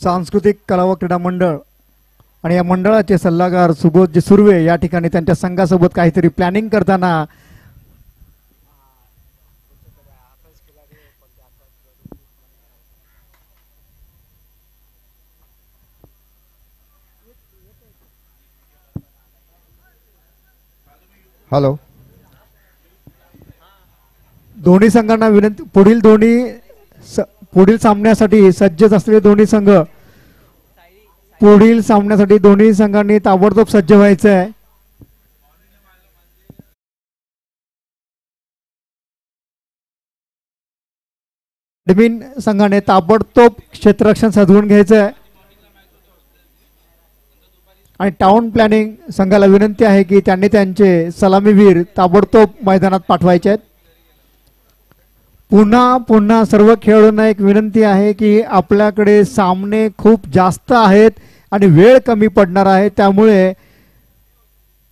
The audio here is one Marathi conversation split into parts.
सांस्कृतिक कला व क्रीडा मंडळ आणि या मंडळाचे सल्लागार सुबोधजी सुर्वे या ठिकाणी त्यांच्या संघासोबत काहीतरी प्लॅनिंग करताना हॅलो दोन्ही संघांना विनंती पुढील सामन्यासाठी सज्ज असलेले दोन्ही संघ पुढील सामन्यासाठी दोन्ही संघांनी ताबडतोब सज्ज व्हायचं आहे. ॲडमिन संघाने ताबडतोब क्षेत्ररक्षण सजवून घ्यायचं आहे आणि टाउन प्लॅनिंग संघाला विनंती आहे की त्यांनी त्यांचे सलामीवीर ताबडतोब मैदानात पाठवायचे आहेत. पुन्हा पुन्हा सर्व खेळाडूंना एक विनंती आहे की आपल्याकडे सामने खूप जास्त आहेत आणि वेळ कमी पडणार आहे, त्यामुळे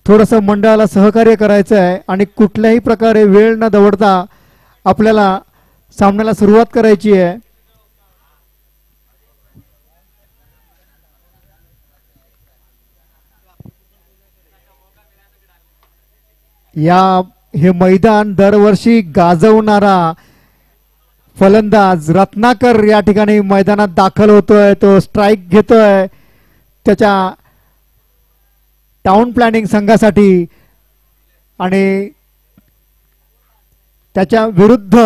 थोडंसं मंडळाला सहकार्य करायचं आहे आणि कुठल्याही प्रकारे वेळ न दवडता आपल्याला सामन्याला सुरुवात करायची आहे. हे मैदान दरवर्षी गाजवणारा फलंदाज रत्नाकर या ठिकाणी मैदानात दाखल होतोय. तो स्ट्राइक घेतोय त्याच्या टाउन प्लॅनिंग संघासाठी आणि त्याच्या विरुद्ध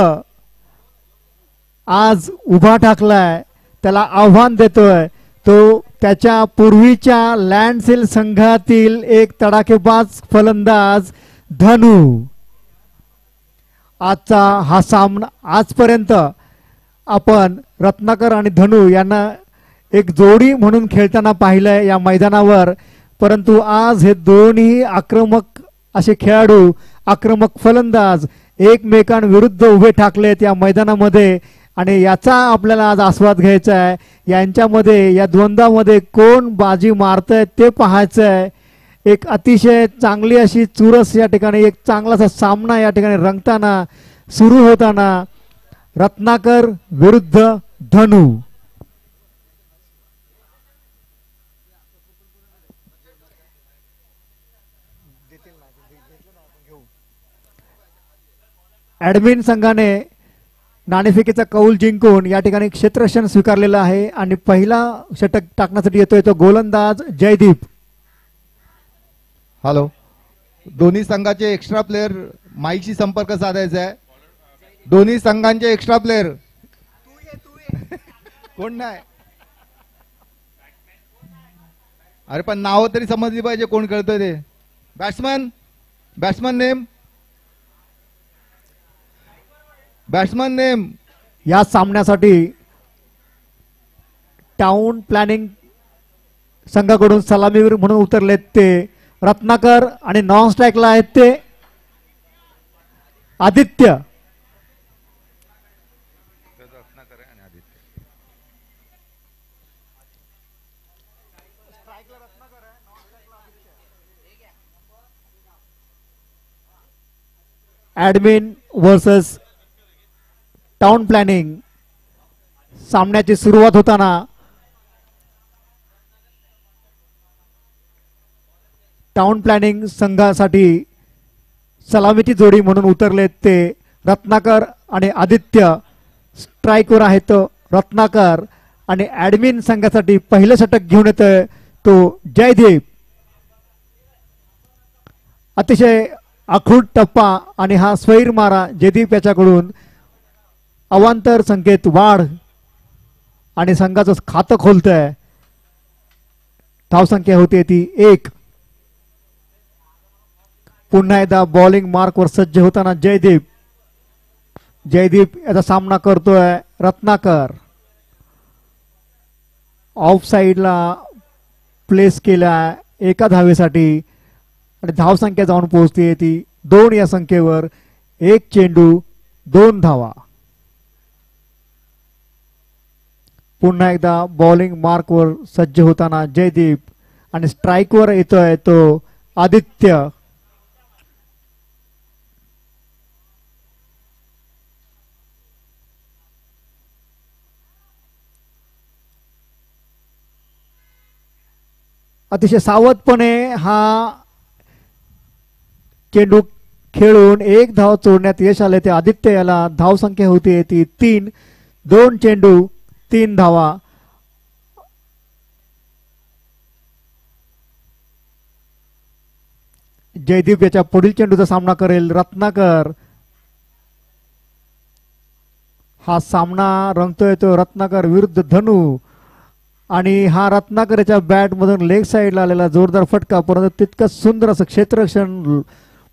आज उभा ठाकलाय, त्याला आव्हान देतोय तो त्याच्या पूर्वीच्या लँडसेल संघातील एक तडाखेबाज फलंदाज धनु. आजचा हा सामना आजपर्यंत आपण रत्नाकर आणि धनु यांना एक जोडी म्हणून खेळताना पाहिलंय या मैदानावर, परंतु आज हे दोन्ही आक्रमक असे खेळाडू, आक्रमक फलंदाज एकमेकांविरुद्ध उभे ठाकलेत या मैदानामध्ये आणि याचा आपल्याला आज आस्वाद घ्यायचा आहे. यांच्यामध्ये या द्वंद्वामध्ये कोण बाजी मारतंय ते पाहायचं आहे. एक अतिशय चांगली अशी चुरस या ठिकाणी, एक चांगलासा सामना या ठिकाणी रंगताना सुरू होताना रत्नाकर विरुद्ध धनु. ॲडमिन संघाने नाणेफेकीचा कौल जिंकून या ठिकाणी क्षेत्ररक्षण स्वीकारलेलं आहे आणि पहिला षटक टाकण्यासाठी येतोय तो गोलंदाज जयदीप. हॅलो, दोन्ही संघाचे एक्स्ट्रा प्लेयर माईकशी संपर्क साधायचा आहे. दोन्ही संघांचे एक्स्ट्रा प्लेयर कोण नाही, अरे पण नाव तरी समजली पाहिजे कोण खेळतोय ते. बॅट्समन नेम या सामन्यासाठी टाउन प्लॅनिंग संघाकडून सलामीवीर म्हणून उतरलेत ते रत्नाकर आणि नॉन स्ट्राईकला आहेत ते Aditya. Admin versus town planning सामन्याची सुरुवात होताना टाउन प्लॅनिंग संघासाठी सलामीची जोडी म्हणून उतरलेत ते रत्नाकर आणि आदित्य. स्ट्राईकवर आहेत रत्नाकर आणि ॲडमिन संघासाठी पहिलं षटक घेऊन येतोय तो जयदीप. अतिशय आखूड टप्पा आणि हा स्वैर मारा जयदीप याच्याकडून. अवांतर संकेत वाढ आणि संघाचं खातं खोलतंय. धावसंख्या होती ती 1. पुन्हा एकदा बॉलिंग मार्कवर सज्ज होताना जयदीप याचा सामना करतोय रत्नाकर. ऑफ साइडला प्लेस केला एका धावेसाठी आणि धावसंख्या जाऊन पोहोचते ती 2 या संख्येवर. 1 चेंडू 2 धावा. पुन्हा एकदा बॉलिंग मार्कवर सज्ज होताना जयदीप आणि स्ट्राईकवर येतोय तो आदित्य. अतिशय सावधपणे हा चेंडू खेळून एक धाव चोरण्यात यश आले ते आदित्य याला धावसंख्या होती ती 3. 2 चेंडू 3 धावा. जयदीप याच्या पुढील चेंडूचा सामना करेल रत्नाकर. हा सामना रंगतोय तो रत्नाकर विरुद्ध धनु आणि हा रत्नाकर याच्या बॅट मधून लेग साइडला आलेला जोरदार फटका, परंतु तितकं सुंदर असं क्षेत्ररक्षण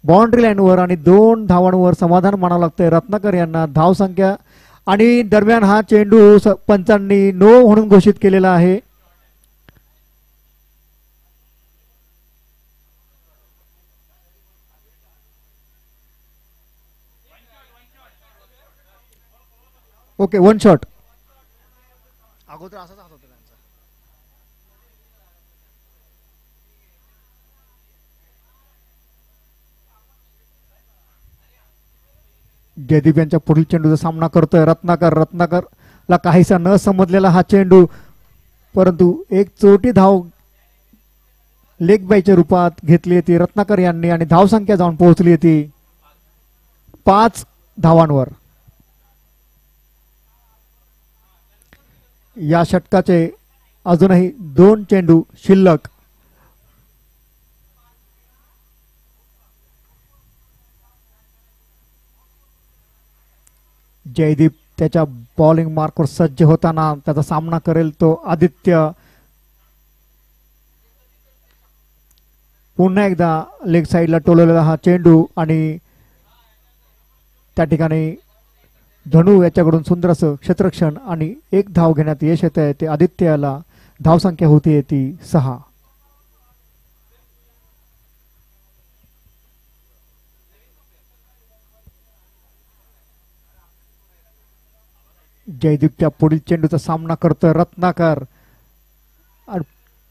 बाउंड्री लाईनवर आणि 2 धावांवर समाधान मानावं लागतंय रत्नाकर यांना. धावसंख्या आणि दरम्यान हा चेंडू पंचांनी नो म्हणून घोषित केलेला आहे. Okay, 1 shot. अगोदर असाच हात होता त्यांचा. जयदीप यांच्या पुढील चेंडूचा सामना करतोय रत्नाकर. रत्नाकरला काहीसा न समजलेला हा चेंडू, परंतु एक चोटी धाव लेग बायच्या रूपात घेतली होती रत्नाकर यांनी आणि धावसंख्या जाऊन पोहोचली होती 5 धावांवर. या षटकाचे अजूनही 2 चेंडू शिल्लक. जयदीप त्याच्या बॉलिंग मार्कवर सज्ज होताना त्याचा सामना करेल तो आदित्य. पुन्हा एकदा लेग साइडला टोलवलेला हा चेंडू आणि त्या ठिकाणी धनु याच्याकडून सुंदर असं क्षेत्ररक्षण आणि 1 धाव घेण्यात यश येत आहे ते आदित्यला. धावसंख्या होती ती 6. जयदीपच्या पुढील चेंडूचा सामना करतोय रत्नाकर.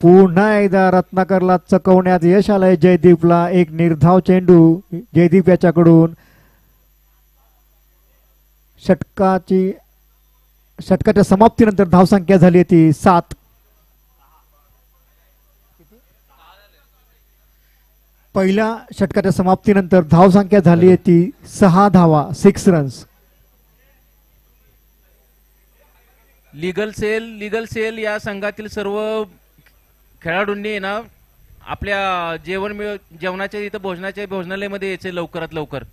पुन्हा एकदा रत्नाकरला चकवण्यात यश आलंय जयदीपला. एक निर्धाव चेंडू जयदीप याच्याकडून. षटकाच्या समाप्तीनंतर धावसंख्या झाली ती 7. पहिल्या षटकाच्या समाप्तीनंतर धावसंख्या झाली ती 6 धावा, 6 रन्स. लीगल सेल या संघातील सर्व खेळाडूंनी ना आपल्या जेवणाच्या इथं भोजनालयामध्ये यायचे लवकरात लवकर.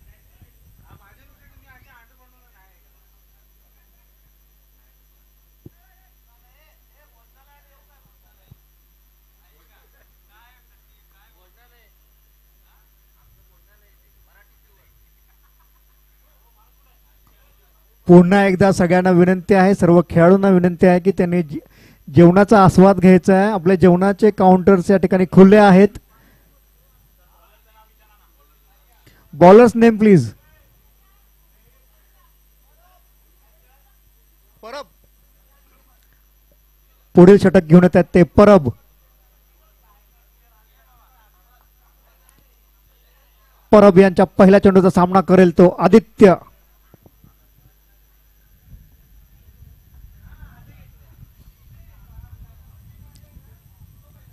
पुन्हा एकदा सगळ्यांना विनंती आहे, सर्व खेळाडूंना विनंती आहे की त्यांनी जेवणाचा आस्वाद घ्यायचा आहे. आपले जेवणाचे काउंटर्स या ठिकाणी खुले आहेत. Bowlers name please. परब. पुढील षटक घेऊन येत आहेत ते परब. परब यांच्या पहिल्या चेंडूचा सामना करेल तो आदित्य.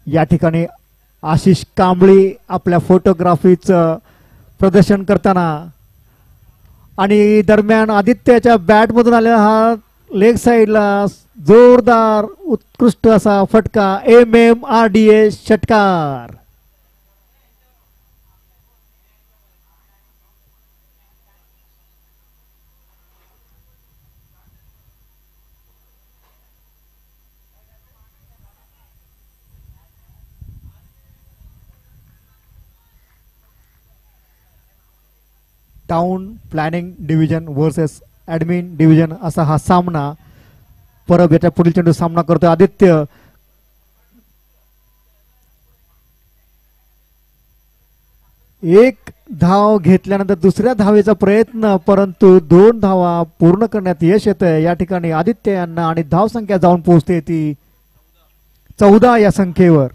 या ठिकाणी आशिष कांबळी आपल्या फोटोग्राफीचं प्रदर्शन करताना आणि दरम्यान आदित्याच्या बॅटमधून आलेला हा लेग साइडला जोरदार उत्कृष्ट असा फटका. MMRDA षटकार. Town planning division versus admin division असा हा सामना. परब याच्या पुढील चेंडू सामना करतोय आदित्य. एक धाव घेतल्यानंतर दुसऱ्या धावेचा प्रयत्न, परंतु 2 धावा पूर्ण करण्यात यश येत आहे या ठिकाणी आदित्य यांना आणि धावसंख्या जाऊन पोहोचते ती 14 या संख्येवर.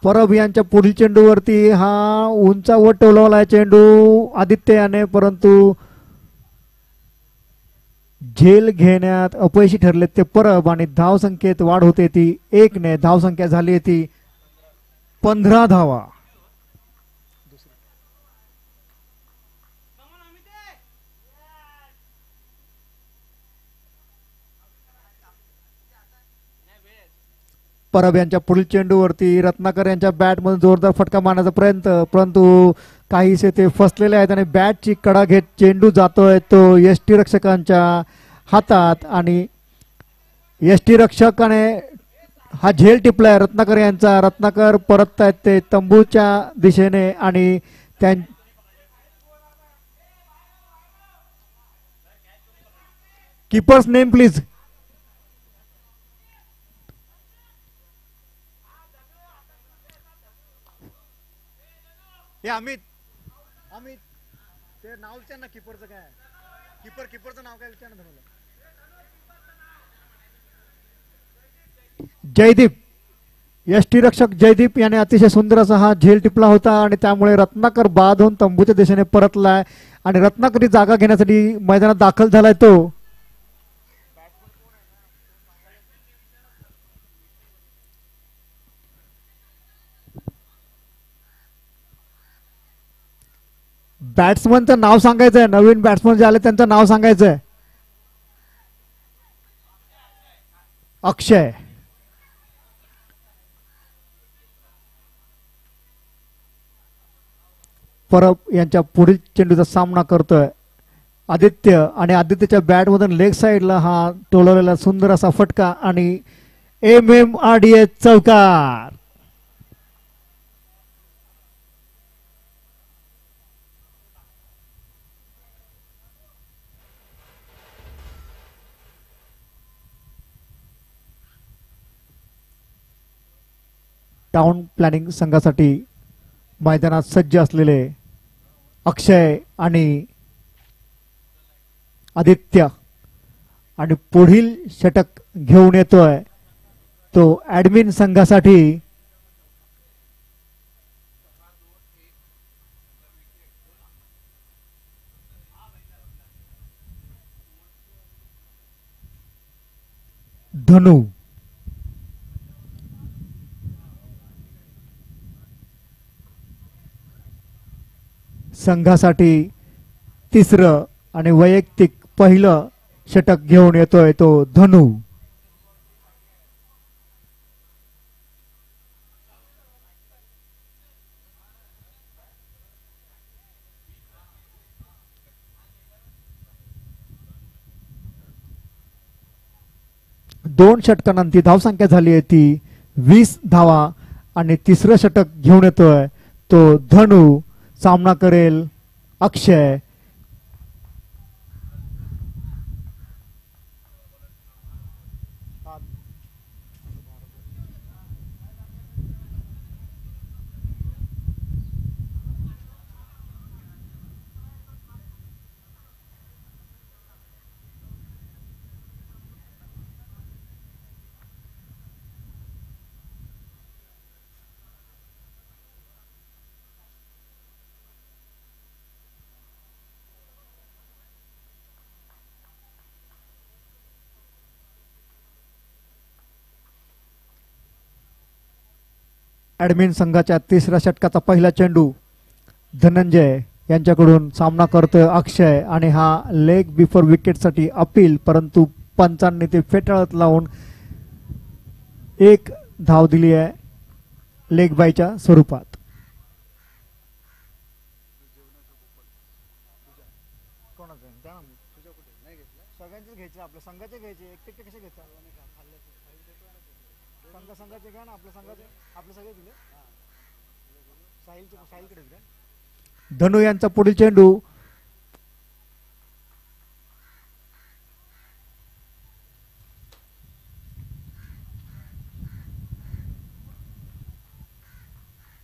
परब यांच्या पुढील चेंडूवरती हा उंचावर टोलवला चेंडू आदित्य याने, परंतु झेल घेण्यात अपयशी ठरले ते परब आणि धाव संख्येत वाढ होते ती 1 ने. धाव संख्या झाली ती 15 धावा. परब यांच्या पुढील चेंडूवरती रत्नाकर यांच्या बॅटमधून जोरदार फटका मारण्याचा प्रयत्न, परंतु काहीसे ते फसलेले आहेत आणि बॅटची कडा घेत चेंडू जातोय तो यष्टी रक्षकांच्या हातात आणि यष्टी रक्षकाने हा झेल टिपलाय रत्नाकर यांचा. रत्नाकर परत आहेत ते तंबूच्या दिशेने आणि त्यां keepers name please. Amit Amit ते नाव विचार ना कीपरचं काय. कीपरचं नाव काय विचार ना. जयदीप यष्टीरक्षक जयदीप याने अतिशय सुंदर असा हा झेल टिपला होता आणि त्यामुळे रत्नाकर बाद होऊन तंबूच्या दिशेने परतलाय आणि रत्नाकरी जागा घेण्यासाठी मैदानात दाखल झालाय तो. बॅट्समनचं नाव सांगायचंय. नवीन बॅट्समन जे आले त्यांचं नाव सांगायचंय. अक्षय. परब यांच्या पुढील चेंडूचा सामना करतोय आदित्य आणि आदित्यच्या बॅटमधून लेग साइडला हा टोलवलेला सुंदर असा फटका आणि MMRDA चौकार. टाउन प्लॅनिंग संघासाठी मैदानात सज्ज असलेले अक्षय आणि आदित्य आणि पुढील षटक घेऊन येतोय तो ऍडमिन संघासाठी धनु. संघासाठी तिसरं आणि वैयक्तिक पहिलं षटक घेऊन येतोय तो धनु. दोन षटकांनंतर धावसंख्या झाली आहे ती 20 धावा आणि तिसरं षटक घेऊन येतोय तो धनु. सामना करेल अक्षय. ऍडमिन संघाच्या तिसऱ्या षटकाचा पहिला चेंडू धनंजय यांच्याकडून सामना करतोय अक्षय आणि हा लेग बिफोर विकेटसाठी अपील, परंतु पंचांनी ते फेटाळत लावून एक धाव दिली आहे लेग बायच्या स्वरूपात. सगळ्यांचे घ्यायचे आपल्या संघाचे घ्यायचे एकटे कसे घेतात संघाचे घ्या ना आपल्या संघाचे आपले सगळे दिले साहिलकडे दिले. धनु यांचा पुढील चेंडू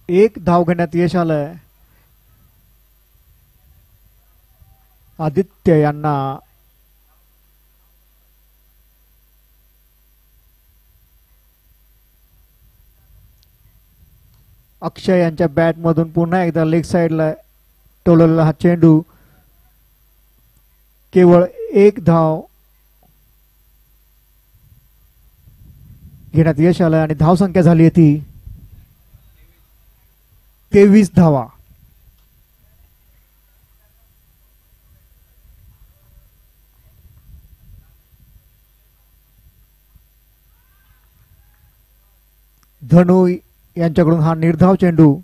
एक धाव घेण्यात यश आलंय आदित्य यांना. अक्षय यांच्या बॅट मधून पुन्हा एकदा लेग साइडला टोलवलेला हा चेंडू केवळ एक धाव घेण्यात यश आलं आणि धावसंख्या झाली आहे ती 23 धावा. धनु यांच्याकडून हा निर्धाव चेंडू.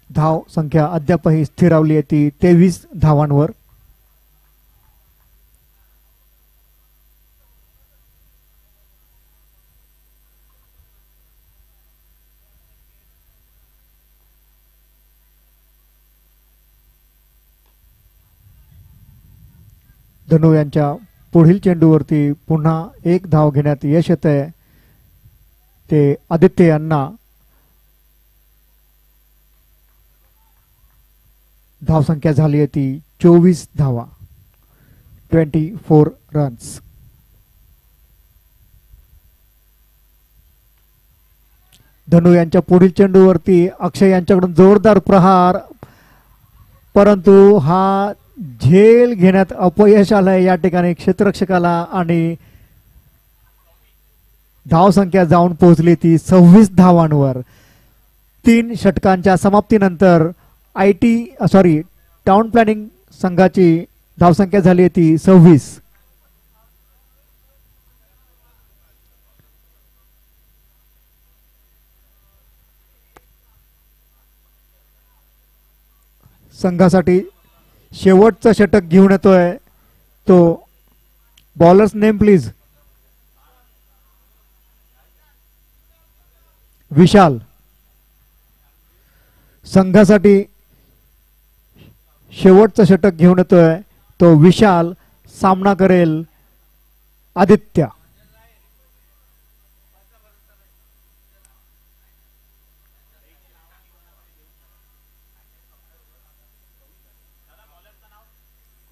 धाव संख्या अद्यापही स्थिरावली आहे ती 23 धावांवर. धनु यांच्या पुढील चेंडूवरती पुन्हा एक धाव घेण्यात यश येत आहे. ते आदित्य यांना. धावसंख्या झाली आहे ती 24 धावा, 24 रन्स. धनु यांच्या पुढील चेंडूवरती अक्षय यांच्याकडून जोरदार प्रहार, परंतु हा झेल घेण्यात अपयश आलंय या ठिकाणी क्षेत्ररक्षकाला आणि धावसंख्या जाऊन पोहोचली ती 26 धावांवर. 3 षटकांच्या समाप्तीनंतर टाउन प्लॅनिंग संघाची धावसंख्या झाली आहे ती 26. संघासाठी शेवटचं षटक घेऊन येतोय तो बॉलर्स नेम प्लीज. विशाल. संघासाठी शेवटचं षटक घेऊन येतोय तो विशाल. सामना करेल आदित्य.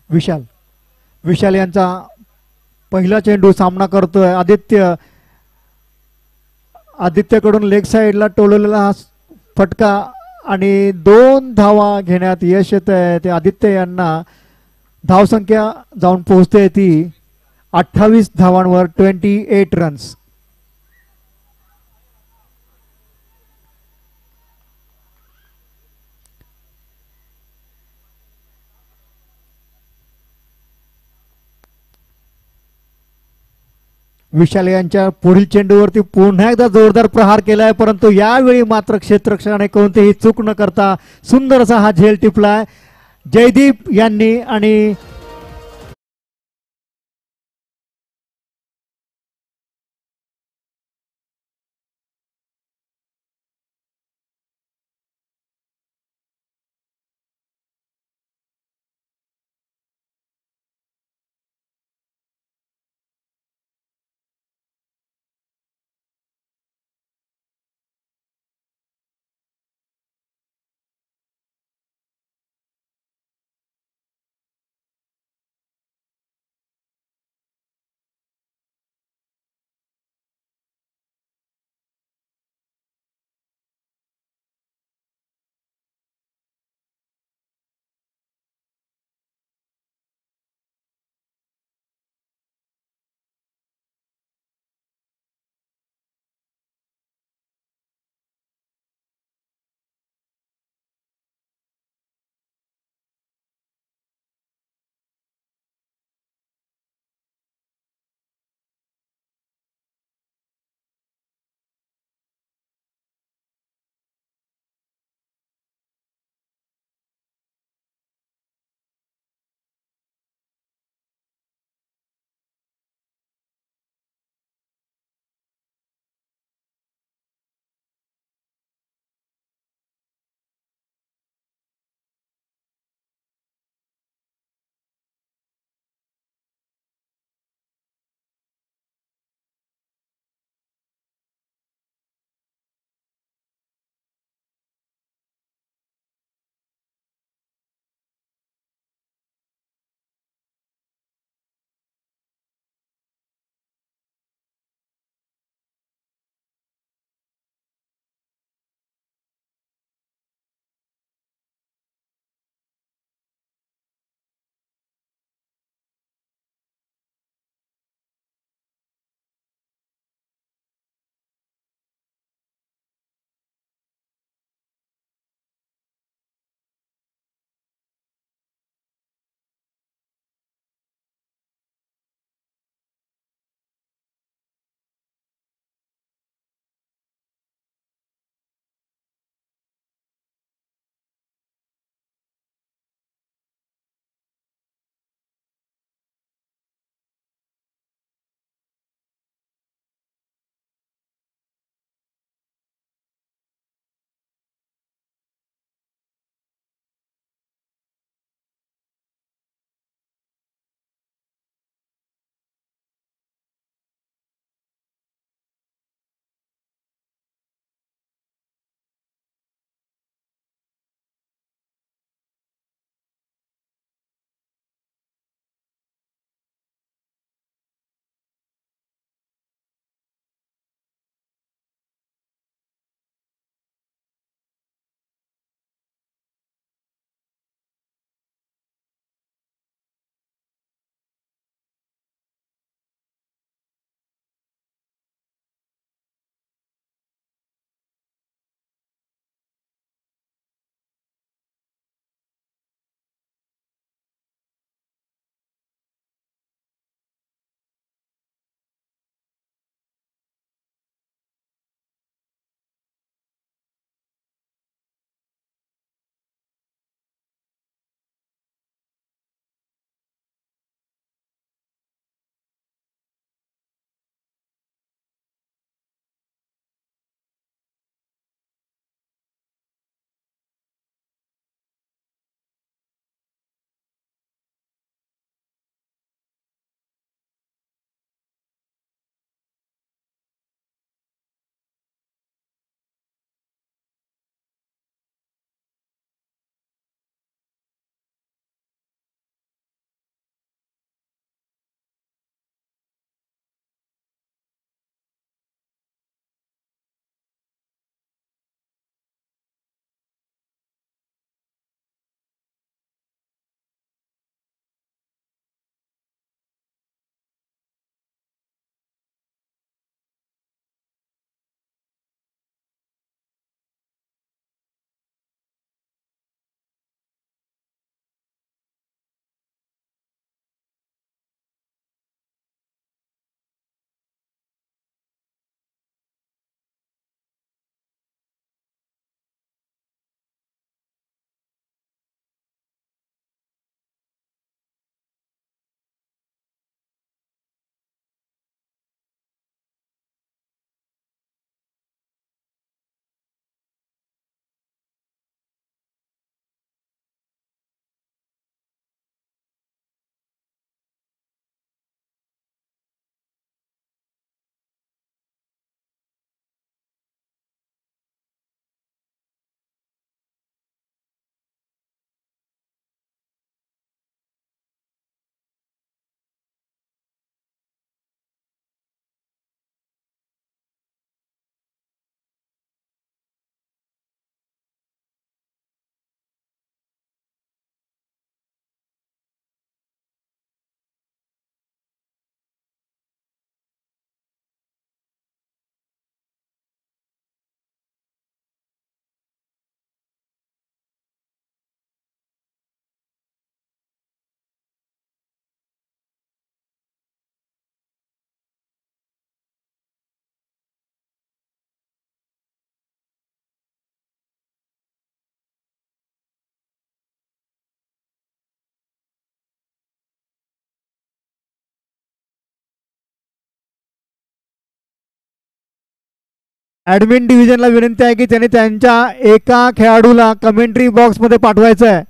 विशाल यांचा पहिला चेंडू सामना करतोय आदित्य. आदित्यकडून लेग साइडला टोललेला हा फटका आणि 2 धावा घेण्यात यश येत आहे ते आदित्य यांना. धावसंख्या जाऊन पोहोचते ती 28 धावांवर, 28 रन्स. विशाल यांच्या पुढील चेंडूवरती पुन्हा एकदा जोरदार प्रहार केलाय, परंतु यावेळी मात्र क्षेत्ररक्षकाने कोणतीही चूक न करता सुंदर असा हा झेल टिपलाय जयदीप यांनी. आणि ॲडमिन डिव्हिजनला विनंती आहे की त्यांनी त्यांच्या एका खेळाडूला कमेंट्री बॉक्समध्ये पाठवायचं आहे.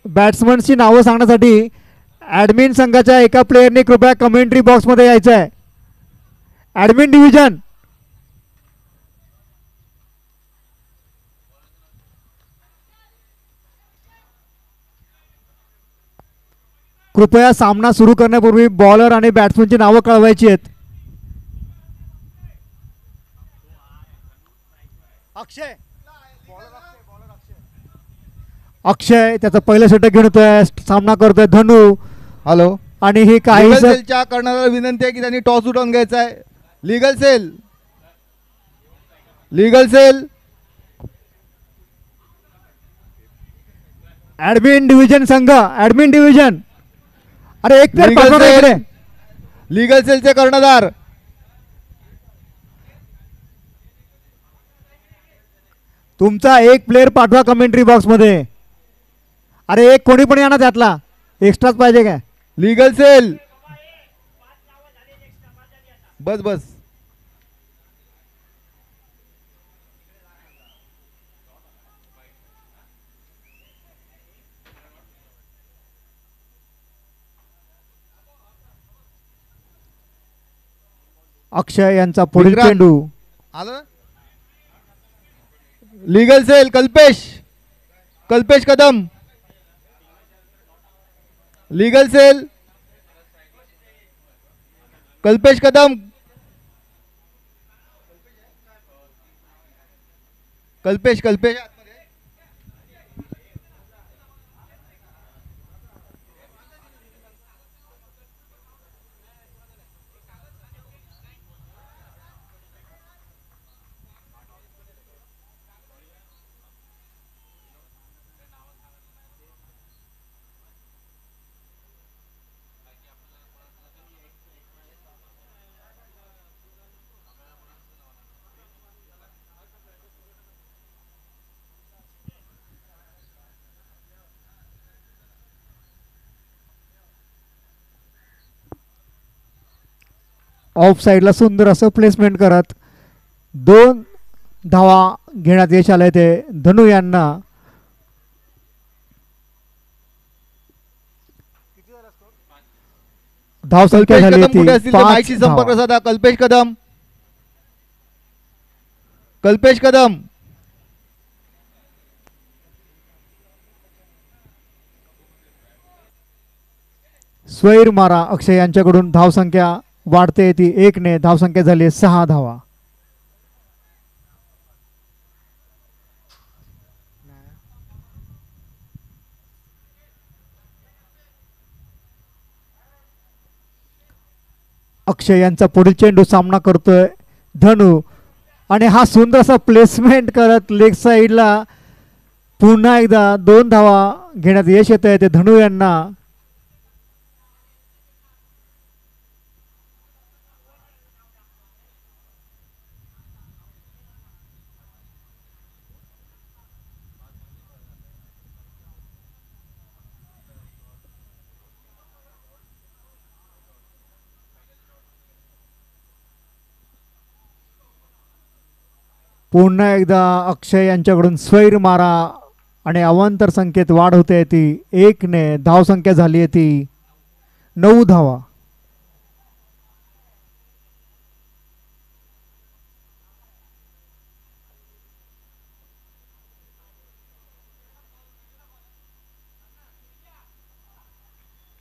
बॅट्समनची नावं सांगण्यासाठी ॲडमिन संघाच्या एका प्लेयरने कृपया कमेंट्री बॉक्समध्ये यायचं आहे. ॲडमिन डिव्हिजन, कृपया सामना सुरू करण्यापूर्वी बॉलर आणि बॅट्समनची नावं कळवायची आहेत. अक्षय त्याचं पहिलं षटक घेऊन येतोय, सामना करतोय धनु. हॅलो, आणि ही काही लीगल सेलच्या कर्णधाराला विनंती आहे की त्यांनी टॉस उठवून घ्यायचा आहे. Legal cell, legal cell, admin division संघ, ॲडमिन डिव्हिजन, अरे एक प्लेअर लीगल पाठवा इकडे. सेल, लीगल सेलचे कर्णधार. तुमचा एक प्लेअर पाठवा कमेंट्री बॉक्समध्ये. अरे एक कोणी पण या ना, त्यातला एक्स्ट्राच पाहिजे काय? लीगल सेल, बस बस. अक्षय यांचा पुढील विक्रांत. चेंडू. आलं. Legal cell, Kalpesh, Kalpesh Kadam. Legal cell, Kalpesh Kadam, Kalpesh Kalpesh. Off साईडला सुंदर असं प्लेसमेंट करत 2 धावा घेण्यात यश आलंय ते धनु यांना. धाव संख्या कल्पेश झाली कदम ती कुठे असतील ते 5 माहिती संपर्क धावा. साधा. कल्पेश कदम, कल्पेश कदम. स्वैर मारा अक्षय यांच्याकडून. धाव संख्या वाढते ती 1 ने. धाव संख्या झाली 6 धावा. अक्षय यांचा पुढील चेंडू, सामना करतोय धनु. आणि हा सुंदर असा प्लेसमेंट करत लेग साईडला पुन्हा एकदा 2 धावा घेण्यात यश येत आहे ते धनु यांना. पुन्हा एकदा अक्षय यांच्याकडून स्वैर मारा आणि अवांतर संख्येत वाढ होते ती 1 ने. धाव संख्या झाली आहे ती 9 धावा.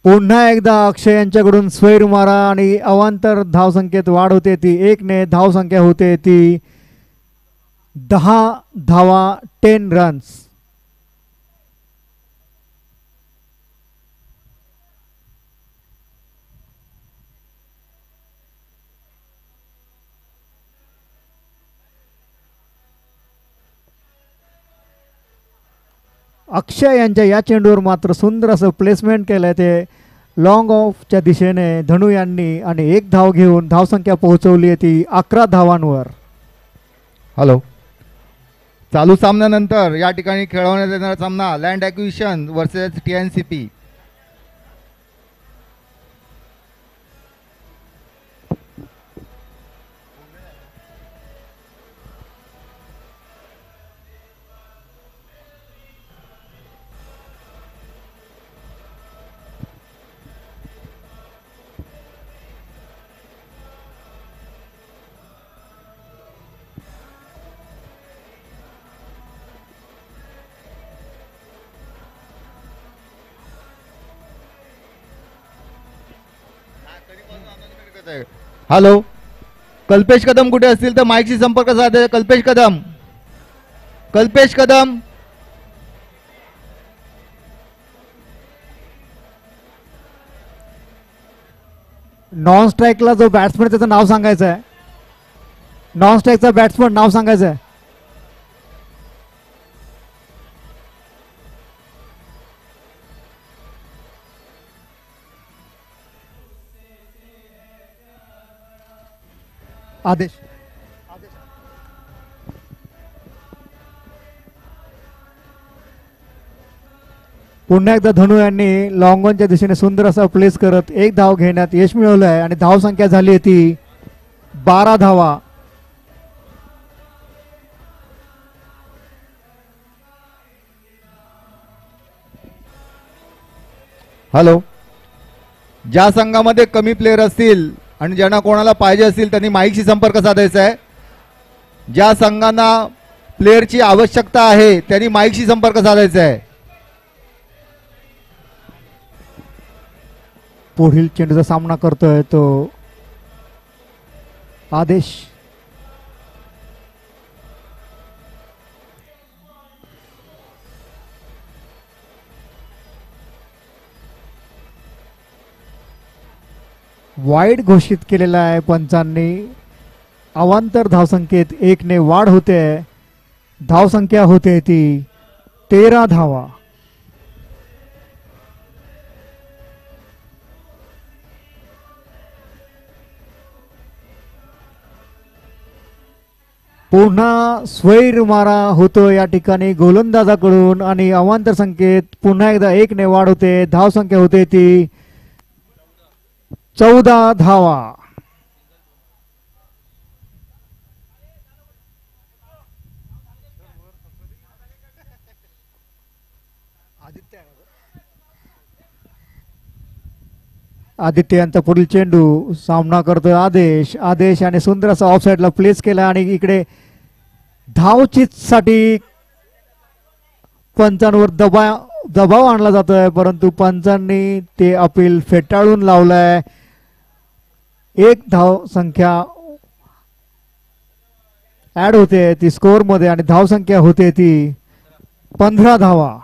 पुन्हा एकदा अक्षय यांच्याकडून स्वैर मारा आणि अवांतर धाव संख्येत वाढ होते ती 1 ने. धाव संख्या होते ती 10 धावा, 10 रन्स. अक्षय यांच्या या चेंडूवर मात्र सुंदर असं प्लेसमेंट केलंय ते लॉंग ऑफच्या दिशेने धनु यांनी आणि 1 धाव घेऊन धावसंख्या पोहोचवली आहे ती 11 धावांवर. हॅलो. चालू सामन्यानंतर या ठिकाणी खेळवण्यात येणारा सामना land acquisition versus TNCP. Hello. Kalpesh Kadam कुठे असतील तर माईकशी संपर्क साधा. कल्पेश कदम, कल्पेश कदम. नॉन स्ट्राईकला जो बॅट्समन त्याचं नाव सांगायचं आहे. नॉन स्ट्राईकचा बॅट्समन नाव सांगायचं आहे. आदेश. पुन्हा एकदा धनु यांनी लॉंग ऑनच्या दिशेने सुंदर असा प्लेस करत एक धाव घेण्यात यश मिळवलं आहे आणि धाव संख्या झाली आहे ती 12 धावा. हॅलो. ज्या संघामध्ये कमी प्लेयर असतील आणि ज्यांना कोणाला पाहिजे असतील त्यांनी माईकशी संपर्क साधायचा आहे. ज्या संघांना प्लेयरची आवश्यकता आहे त्यांनी माईकशी संपर्क साधायचा आहे. पुढील चेंडूचा सामना करतोय तो आदेश. वाईड घोषित केलेला आहे पंचांनी. अवांतर धावसंख्येत 1 ने वाढ होते. धावसंख्या होते ती 13 धावा. पुन्हा स्वैर मारा होतो या ठिकाणी गोलंदाजाकडून आणि अवांतर संख्येत पुन्हा एकदा 1 ने वाढ होते. धावसंख्या होते ती 14 धावा. आदित्य यांचा पुढील चेंडू सामना करतोय आदेश. आदेश आणि सुंदर असा ऑफ साइडला प्लेस केला आणि इकडे धावचीतसाठी पंचांवर दबाव आणला जातोय परंतु पंचांनी ते अपील फेटाळून लावलंय. 1 धाव संख्या ऍड होते ती स्कोर मध्ये आणि धाव संख्या होते ती 15 धावा.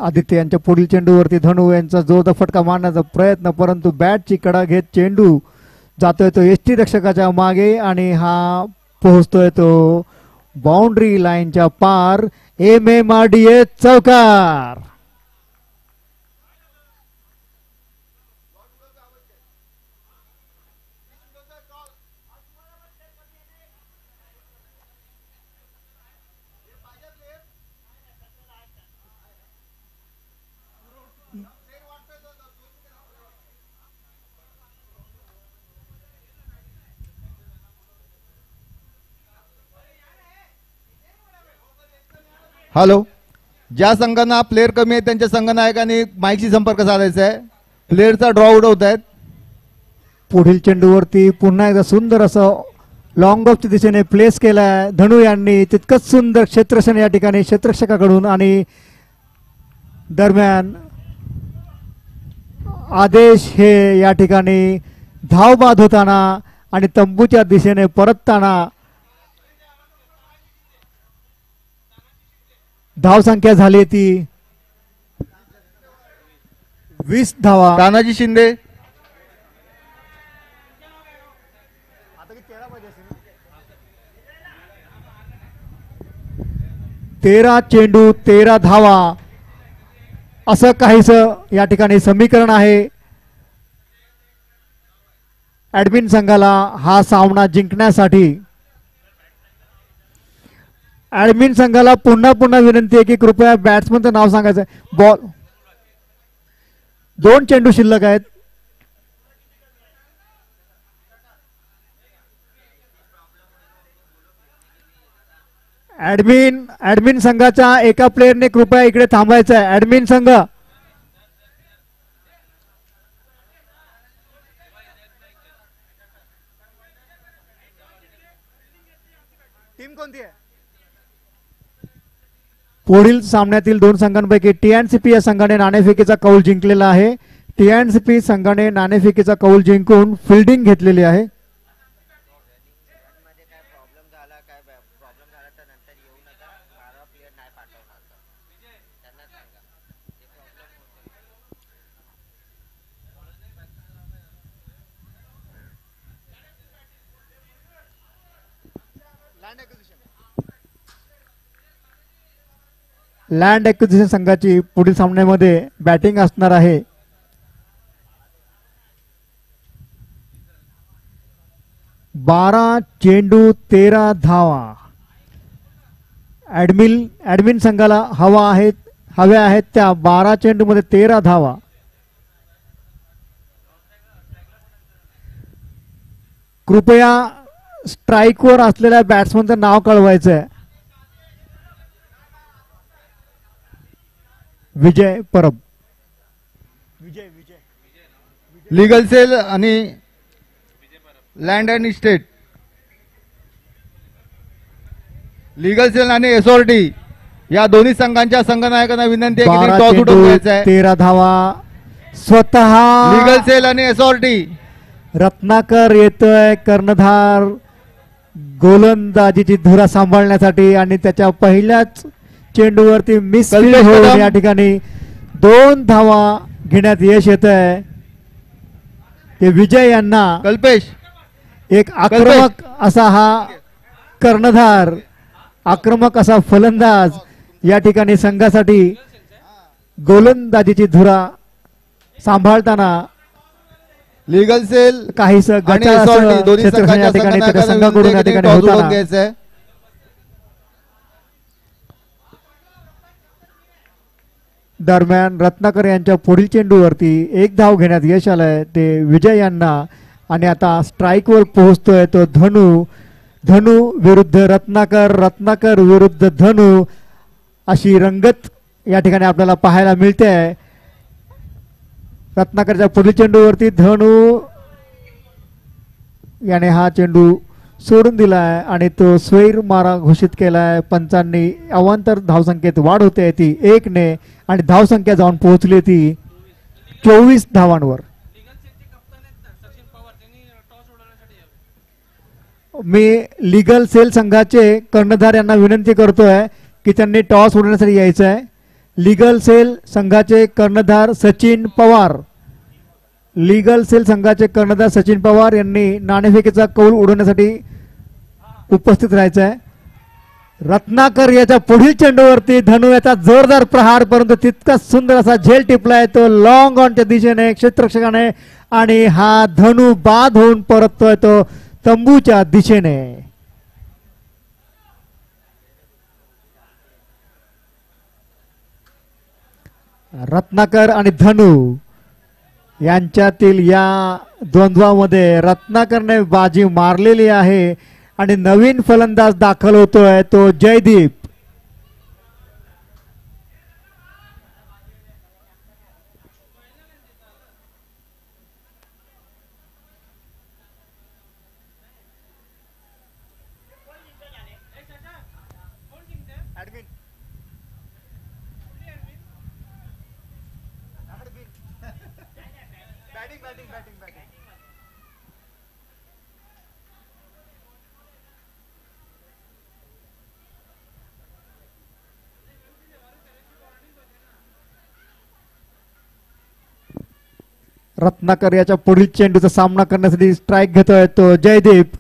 आदित्य यांच्या पुढील चेंडूवरती धनु यांचा जोरदार फटका मारण्याचा प्रयत्न परंतु बॅटची कडा घेत चेंडू जातोय तो यष्टी रक्षकाच्या मागे आणि हा पोहोचतोय तो बाउंड्री लाईनच्या पार. MMRDA चौकार. हॅलो. ज्या संघांना प्लेयर कमी आहेत त्यांच्या संघनायकांनी माईकशी संपर्क साधायचा आहे. प्लेयरचा ड्रॉ उडवत आहेत. पुढील चेंडूवरती पुन्हा एकदा सुंदर असं लॉंग ऑफच्या दिशेने प्लेस केलाय धनु यांनी. तितकंच सुंदर क्षेत्ररक्षण या ठिकाणी क्षेत्ररक्षकाकडून आणि दरम्यान आदेश हे या ठिकाणी धाव बाद होताना आणि तंबूच्या दिशेने परतताना धाव संख्या झाली ती 20 धावा. तानाजी शिंदे. 13 चेंडू 13 धावा असं काहीच या ठिकाणी समीकरण आहे. ऍडमिन संघाला हा सामना जिंकण्यासाठी ऍडमिन संघाला पुन्हा पुन्हा विनंती आहे की कृपया बॅट्समनचं नाव सांगायचं. बॉल 2 चेंडू शिल्लक आहेत. ऍडमिन संघाच्या एका प्लेयरने कृपया इकडे थांबायचं आहे. ऍडमिन संघ टीम कोणती आहे? पुढील सामन्यातील 2 संघांपैकी टीएनसीपी या संघाने नाणेफेकीचा कौल जिंकलेला आहे. टीएनसीपी संघाने नाणेफेकीचा कौल जिंकून फिल्डिंग घेतलेली आहे. लँड ॲक्विजिशन संघाची पुढील सामन्यामध्ये बॅटिंग असणार आहे. बारा चेंडू 13 धावा ऍडमिन संघाला हव्या आहेत त्या 12 चेंडू मध्ये 13 धावा. कृपया स्ट्राईकवर असलेल्या बॅट्समनचं नाव कळवायचं आहे. विजय परब. लीगल सेल आणि land and estate. Legal cell आणि एसओआरटी या दोन्ही संघांच्या संघनायकांना विनंती आहे की टॉस उडवून घ्यायचा आहे. 13 धावा स्वतः लीगल सेल आणि एसओआरटी. रत्नाकर येतोय कर्णधार गोलंदाजीची धुरा सांभाळण्यासाठी आणि त्याच्या पहिल्याच चेंडूवरती मिस होऊन या ठिकाणी 2 धावा घेण्यात यश येत आहे. ते विजय यांना कल्पेश एक आक्रमक असा हा कर्णधार, आक्रमक असा फलंदाज या ठिकाणी संघासाठी गोलंदाजीची धुरा सांभाळताना लीगल सेल काहीच आणि एसओआरटी दोन्ही संघांच्या संघाकडून या ठिकाणी होताना घ्यायचं आहे. दरम्यान रत्नाकर यांच्या पुढील चेंडूवरती 1 धाव घेण्यात यश आलंय ते विजय यांना. आणि आता स्ट्राईकवर पोहोचतोय तो धनु विरुद्ध रत्नाकर विरुद्ध धनु अशी रंगत या ठिकाणी आपल्याला पाहायला मिळते. रत्नाकरच्या पुढील चेंडूवरती धनु याने हा चेंडू सोडून दिलाय आणि तो स्वैर मारा घोषित केलाय. पंचांनी अवांतर धावसंख्येत वाढ होते ती 1 ने आणि धावसंख्या जाऊन पोहोचली ती 24 धावांवर. मी लीगल सेल संघाचे कर्णधार यांना विनंती करतोय की त्यांनी टॉस उडवण्यासाठी यायचं आहे. लीगल सेल संघाचे कर्णधार सचिन पवार. लीगल सेल संघाचे कर्णधार सचिन पवार यांनी नाणेफेकीचा कौल उडवण्यासाठी उपस्थित राहायचं आहे. रत्नाकर याच्या पुढील चेंडूवरती धनु याचा जोरदार प्रहार, परंतु तितकाच सुंदर असा झेल टिपलाय तो लॉंग ऑनच्या दिशेने क्षेत्ररक्षकाने आणि हा धनु बाद होऊन परततोय तो तंबूच्या दिशेने. रत्नाकर आणि धनु यांच्यातील या द्वंद्वामध्ये रत्नाकरने बाजी मारलेली आहे आणि नवीन फलंदाज दाखल होतोय तो जयदीप. रत्नाकर याच्या पुढील चेंडूचा सामना करण्यासाठी स्ट्राईक घेतोय तो जयदीप.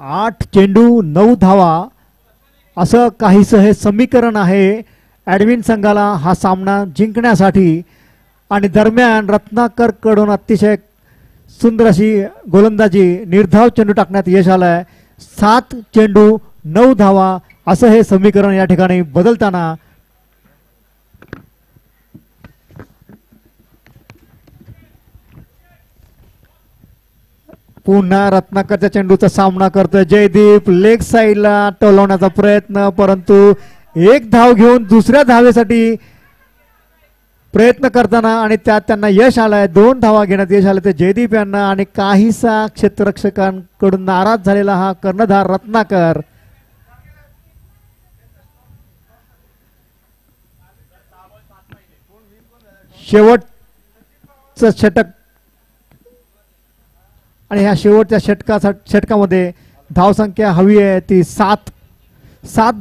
8 चेंडू 9 धावा असं काहीसं हे समीकरण आहे ॲडमिन संघाला हा सामना जिंकण्यासाठी. आणि दरम्यान रत्नाकर कडून अतिशय सुंदर अशी गोलंदाजी निर्धाव चेंडू टाकण्यात यश आलंय. 7 चेंडू 9 धावा असं हे समीकरण या ठिकाणी बदलताना पुन्हा रत्नाकरच्या चेंडूचा सामना करतोय जयदीप. लेग साईडला टोलवण्याचा प्रयत्न, परंतु एक धाव घेऊन दुसऱ्या धावेसाठी प्रयत्न करताना आणि त्यात त्यांना यश आलंय. 2 धावा घेण्यात यश आलं ते जयदीप यांना. आणि काहीसा क्षेत्ररक्षकांकडून नाराज झालेला हा कर्णधार रत्नाकर. शेवटचं षटक आणि ह्या शेवटच्या षटकामध्ये धावसंख्या हवी आहे ती 7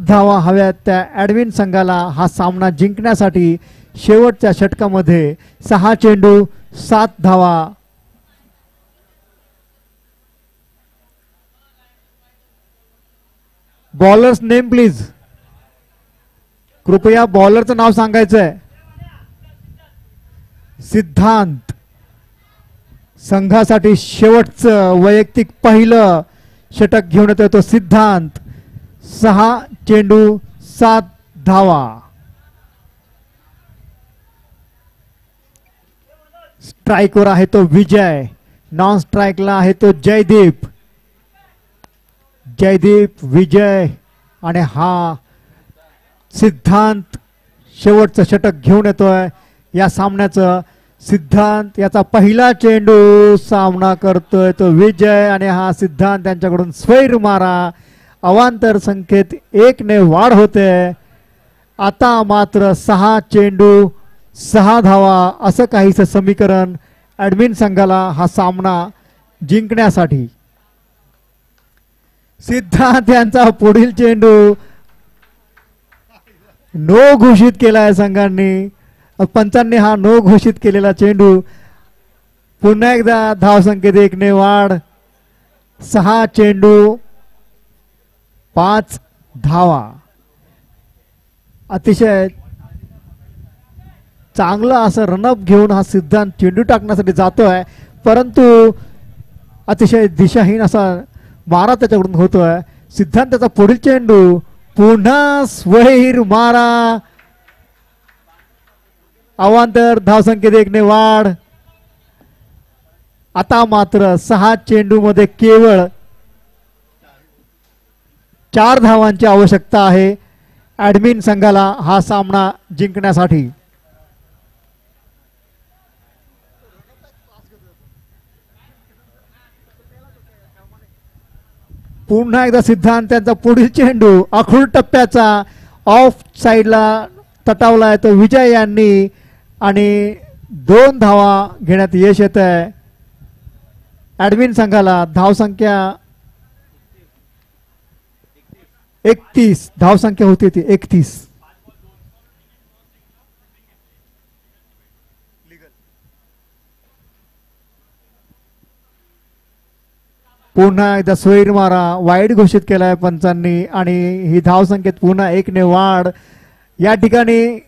धावा हव्यात त्या ॲडमिन संघाला हा सामना जिंकण्यासाठी. शेवटच्या षटकामध्ये 6 चेंडू 7 धावा. Bowlers name please. कृपया बॉलरचं नाव सांगायचंय. सिद्धांत संघासाठी शेवटचं वैयक्तिक पहिलं षटक घेऊन येतोय तो सिद्धांत. 6 चेंडू 7 धावा. स्ट्राईकवर आहे तो विजय, नॉन स्ट्राईकला आहे तो जयदीप. जयदीप, विजय आणि हा सिद्धांत शेवटचं षटक घेऊन येतोय या सामन्याचं. सिद्धांत याचा पहिला चेंडू सामना करतोय तो विजय आणि हा सिद्धांत त्यांच्याकडून स्वैर मारा. अवांतर संख्येत 1 ने वाढ होते. आता मात्र 6 चेंडू 6 धावा असं काहीसं समीकरण ॲडमिन संघाला हा सामना जिंकण्यासाठी. सिद्धांत यांचा पुढील चेंडू नो घोषित केला आहे संघांनी. पंचांनी हा नो घोषित केलेला चेंडू. पुन्हा एकदा धावसंख्येत 1 ने वाढ. 6 चेंडू 5 धावा. अतिशय चांगलं असं रनअप घेऊन हा सिद्धांत चेंडू टाकण्यासाठी जातोय, परंतु अतिशय दिशाहीन असा मारा त्याच्याकडून होतोय. सिद्धांत त्याचा पुढील चेंडू पुन्हा स्वैर मारा. अवांतर धावसंख्येत 1 ने वाढ. आता मात्र 6 चेंडू मध्ये केवळ 4 धावांची आवश्यकता आहे ॲडमिन संघाला हा सामना जिंकण्यासाठी. पुन्हा एकदा सिद्धांत त्यांचा पुढील चेंडू आखूड टप्प्याचा ऑफ साइडला तटावलाय तो विजय यांनी आणि 2 धावा घेण्यात यश येत आहे ॲडमिन संघाला. धावसंख्या 31 धावसंख्या होती ती 31. पुन्हा एकदा स्वैर मारा वाईड घोषित केलाय पंचांनी आणि ही धावसंख्येत पुन्हा 1 ने वाढ. या ठिकाणी